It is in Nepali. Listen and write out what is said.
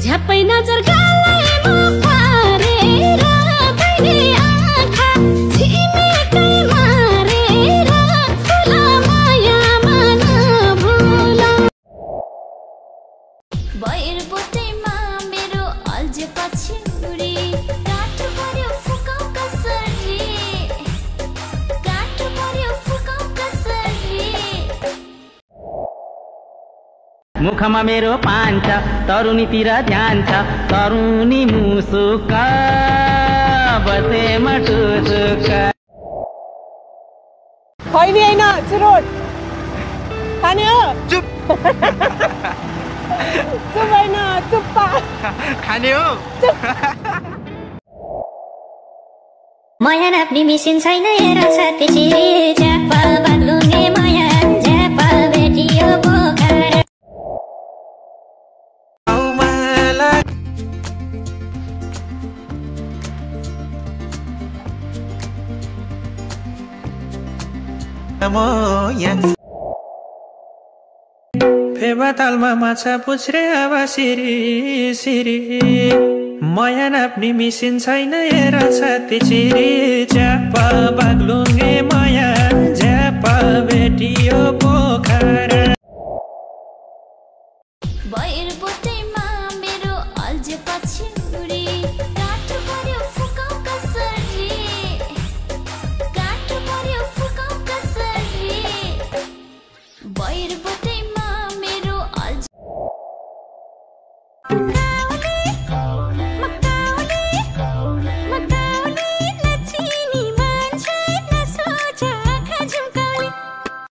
झ्याप्पै नजर गालैमा पारेर तैले आँखा छिमेकै मारेर फुल मायामा नभुल बयर बोटैमा मेरो अल्झे पछ्यौरी काठ पर्यो फुकाउ कसरी काठ पर्यो फुकाउ कसरी मुखमा मेरो पान छ तरुनीतिर ध्यान छ तरुनी मुसुक बसेमा टुसुक खैनी हैन चुरोट खाने हो चुप चुप हैन चुप्पा खाने हो माया नाप्ने मिसिन छैन हेर छाती च्यापल बाग्लुङ्गे माया च्यापल भेटियो पोखरा फेवा तालमा माछा पुछ्रे अब सिरी सिरी माया नाप्ने मिसिन छैन हेर छाती चिरी च्यापा बाग्लुङ्गे माया च्यापा भेटियो पोखरा बयर बोट